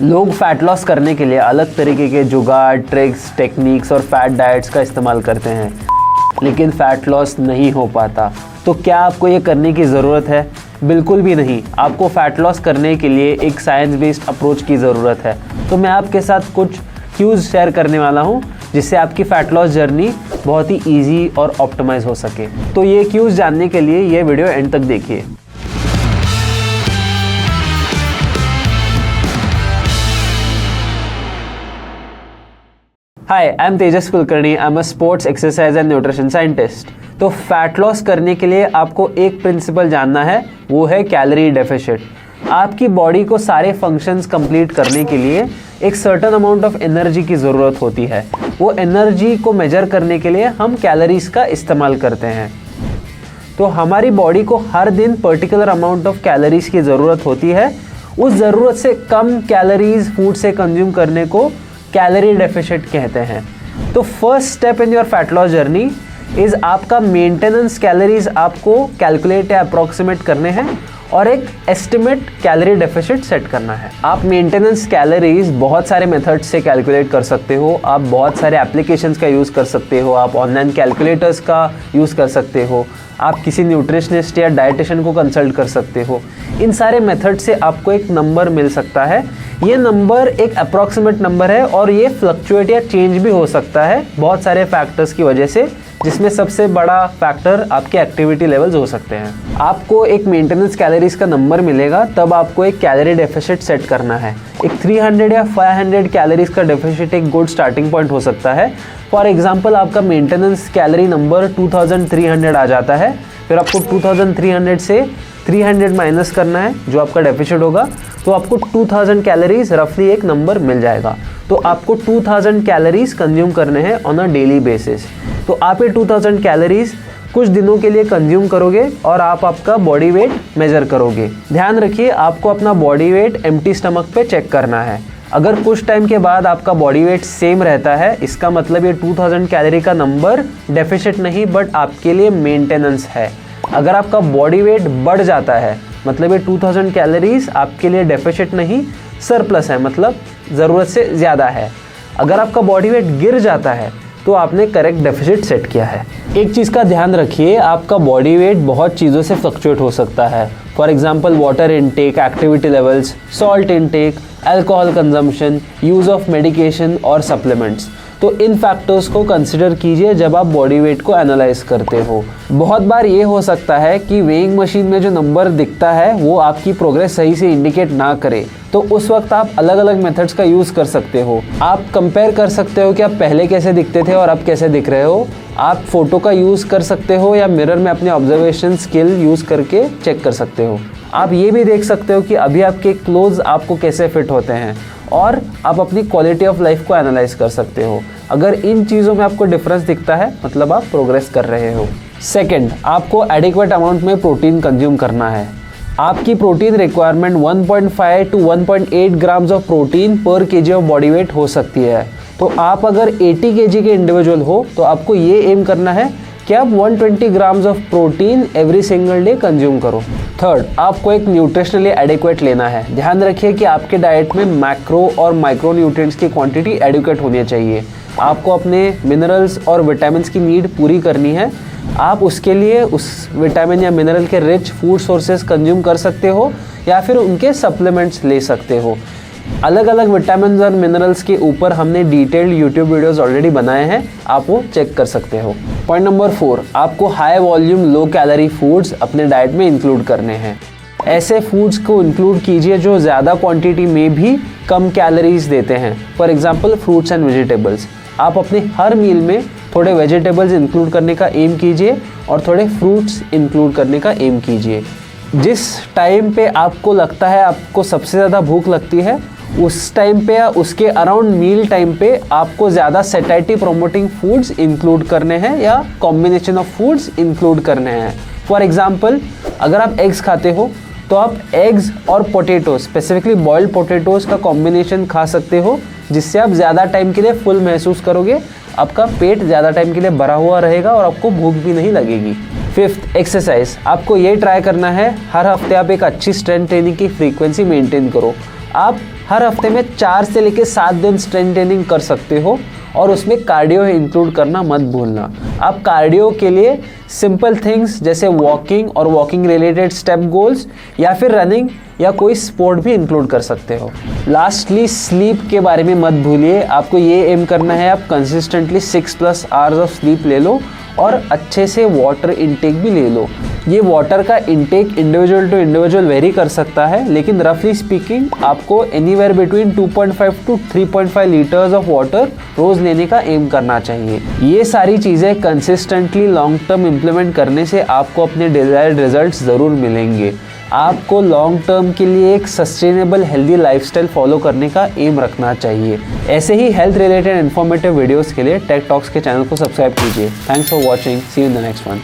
लोग fat loss करने के लिए अलग तरीके के जुगाड़, ट्रिक्स, टेक्निक्स और फैट डाइट्स का इस्तेमाल करते हैं, लेकिन फैट लॉस नहीं हो पाता। तो क्या आपको ये करने की ज़रूरत है? बिल्कुल भी नहीं। आपको फैट लॉस करने के लिए एक साइंस बेस्ड अप्रोच की ज़रूरत है। तो मैं आपके साथ कुछ क्यूज़ शेयर करने वाला हूँ जिससे आपकी फ़ैट लॉस जर्नी बहुत ही ईजी और ऑप्टिमाइज़ हो सके। तो ये क्यूज़ जानने के लिए ये वीडियो एंड तक देखिए। Hi, I'm Tejas Kulkarni. I'm a sports exercise and nutrition scientist. तो फैट लॉस करने के लिए आपको एक प्रिंसिपल जानना है, वो है कैलोरी डेफिसिट। आपकी बॉडी को सारे फंक्शंस कंप्लीट करने के लिए एक सर्टेन अमाउंट ऑफ एनर्जी की ज़रूरत होती है। वो एनर्जी को मेजर करने के लिए हम कैलोरीज का इस्तेमाल करते हैं। तो हमारी बॉडी को हर दिन पर्टिकुलर अमाउंट ऑफ कैलोरीज की ज़रूरत होती है। उस ज़रूरत से कम कैलोरीज फूड से कंज्यूम करने को कैलोरी डेफिसिट कहते हैं। तो first step in your fat loss journey is आपका मेंटेनेंस कैलोरीज आपको कैलकुलेट या अप्रॉक्सीमेट करने हैं और एक एस्टिमेट कैलोरी डेफिसिट सेट करना है। आप मेंटेनेंस कैलोरीज बहुत सारे मेथड्स से कैलकुलेट कर सकते हो। आप बहुत सारे एप्लीकेशंस का यूज़ कर सकते हो। आप ऑनलाइन कैलकुलेटर्स का यूज़ कर सकते हो। आप किसी न्यूट्रिशनिस्ट या डाइटिशियन को कंसल्ट कर सकते हो। इन सारे मेथड से आपको एक नंबर मिल सकता है। ये नंबर एक अप्रॉक्सीमेट नंबर है और ये फ्लक्चुएट या चेंज भी हो सकता है बहुत सारे फैक्टर्स की वजह से, जिसमें सबसे बड़ा फैक्टर आपके एक्टिविटी लेवल्स हो सकते हैं। आपको एक मेंटेनेंस कैलोरीज का नंबर मिलेगा, तब आपको एक कैलोरी डेफिसिट सेट करना है। एक 300 या 500 कैलोरीज का डेफिसिट एक गुड स्टार्टिंग पॉइंट हो सकता है। फॉर एग्जाम्पल, आपका मेंटेनेंस कैलोरी नंबर 2300 आ जाता है, फिर आपको 2300 से 300 माइनस करना है जो आपका डेफिसिट होगा, तो आपको 2000 कैलोरीज रफली एक नंबर मिल जाएगा। तो आपको 2000 कैलोरीज कंज्यूम करने हैं ऑन अ डेली बेसिस। तो आप ये 2000 कैलोरीज कुछ दिनों के लिए कंज्यूम करोगे और आप आपका बॉडी वेट मेजर करोगे। ध्यान रखिए, आपको अपना बॉडी वेट एम्प्टी स्टमक पे चेक करना है। अगर कुछ टाइम के बाद आपका बॉडी वेट सेम रहता है, इसका मतलब ये 2000 कैलोरी का नंबर डेफिसिट नहीं बट आपके लिए मेंटेनेंस है। अगर आपका बॉडी वेट बढ़ जाता है, मतलब ये 2000 कैलोरीज आपके लिए डेफिसिट नहीं सरप्लस है, मतलब ज़रूरत से ज़्यादा है। अगर आपका बॉडी वेट गिर जाता है तो आपने करेक्ट डेफिसिट सेट किया है। एक चीज़ का ध्यान रखिए, आपका बॉडी वेट बहुत चीज़ों से फ्लक्चुएट हो सकता है। For example, water intake, activity levels, salt intake, alcohol consumption, use of medication और सप्लीमेंट्स। तो इन फैक्टर्स को कंसिडर कीजिए जब आप बॉडी वेट को एनालाइज करते हो। बहुत बार ये हो सकता है कि वेइंग मशीन में जो नंबर दिखता है वो आपकी प्रोग्रेस सही से इंडिकेट ना करे, तो उस वक्त आप अलग अलग मेथड्स का यूज़ कर सकते हो। आप कंपेयर कर सकते हो कि आप पहले कैसे दिखते थे और अब कैसे दिख रहे हो। आप फोटो का यूज़ कर सकते हो या मिरर में अपने ऑब्जर्वेशन स्किल यूज़ करके चेक कर सकते हो। आप ये भी देख सकते हो कि अभी आपके क्लोथ्स आपको कैसे फिट होते हैं और आप अपनी क्वालिटी ऑफ लाइफ को एनालाइज कर सकते हो। अगर इन चीज़ों में आपको डिफरेंस दिखता है, मतलब आप प्रोग्रेस कर रहे हो। सेकंड, आपको एडिक्वेट अमाउंट में प्रोटीन कंज्यूम करना है। आपकी protein requirement 1.5 to 1.8 grams of protein पर केजी ऑफ बॉडी वेट हो सकती है। तो आप अगर 80 केजी के इंडिविजुअल हो तो आपको ये एम करना है कि आप 120 grams of protein every single day consume करो। थर्ड, आपको एक न्यूट्रिशनली एडिक्वेट लेना है। ध्यान रखिए कि आपके डाइट में मैक्रो और माइक्रो न्यूट्रिएंट्स की क्वांटिटी एडिक्वेट होनी चाहिए। आपको अपने मिनरल्स और विटामिन्स की नीड पूरी करनी है। आप उसके लिए उस विटामिन या मिनरल के रिच फूड सोर्सेज कंज्यूम कर सकते हो या फिर उनके सप्लीमेंट्स ले सकते हो। अलग अलग विटामिन और मिनरल्स के ऊपर हमने डिटेल्ड यूट्यूब वीडियोस ऑलरेडी बनाए हैं, आप वो चेक कर सकते हो। पॉइंट नंबर 4, आपको high volume low calorie foods अपने डाइट में इंक्लूड करने हैं। ऐसे फूड्स को इंक्लूड कीजिए जो ज़्यादा क्वांटिटी में भी कम कैलोरीज देते हैं। For example, fruits and vegetables. आप अपने हर मील में थोड़े वेजिटेबल्स इंक्लूड करने का एम कीजिए और थोड़े फ्रूट्स इंक्लूड करने का एम कीजिए। जिस टाइम पे आपको लगता है आपको सबसे ज़्यादा भूख लगती है, उस टाइम पे या उसके अराउंड मील टाइम पे आपको ज़्यादा सेटाइटी प्रोमोटिंग फूड्स इंक्लूड करने हैं या कॉम्बिनेशन ऑफ फूड्स इंक्लूड करने हैं। फॉर एग्जांपल, अगर आप एग्स खाते हो तो आप एग्स और पोटैटोज, स्पेसिफिकली बॉइल्ड पोटैटोज का कॉम्बिनेशन खा सकते हो, जिससे आप ज़्यादा टाइम के लिए फुल महसूस करोगे। आपका पेट ज़्यादा टाइम के लिए भरा हुआ रहेगा और आपको भूख भी नहीं लगेगी। Fifth, exercise. आपको ये ट्राई करना है हर हफ्ते आप एक अच्छी स्ट्रेंथ ट्रेनिंग की फ्रीक्वेंसी मेंटेन करो। आप हर हफ्ते में 4 से लेकर 7 दिन स्ट्रेंथ ट्रेनिंग कर सकते हो और उसमें कार्डियो इंक्लूड करना मत भूलना। आप कार्डियो के लिए सिंपल थिंग्स जैसे वॉकिंग और वॉकिंग रिलेटेड स्टेप गोल्स या फिर रनिंग या कोई स्पोर्ट भी इंक्लूड कर सकते हो। लास्टली स्लीप के बारे में मत भूलिए। आपको ये एम करना है आप कंसिस्टेंटली 6+ आवर्स ऑफ स्लीप ले लो और अच्छे से वाटर इंटेक भी ले लो। ये वाटर का intake individual to individual vary कर सकता है, लेकिन रफली स्पीकिंग आपको anywhere between 2.5 to 3.5 litres of water रोज लेने का एम करना चाहिए। ये सारी चीज़ें कंसिस्टेंटली लॉन्ग टर्म इम्प्लीमेंट करने से आपको अपने डिजायर्ड रिजल्ट्स ज़रूर मिलेंगे। आपको लॉन्ग टर्म के लिए एक सस्टेनेबल हेल्दी लाइफस्टाइल फॉलो करने का एम रखना चाहिए। ऐसे ही हेल्थ रिलेटेड इन्फॉर्मेटिव वीडियोस के लिए टेक टॉक्स के चैनल को सब्सक्राइब कीजिए। Thanks for watching, see you in the next one.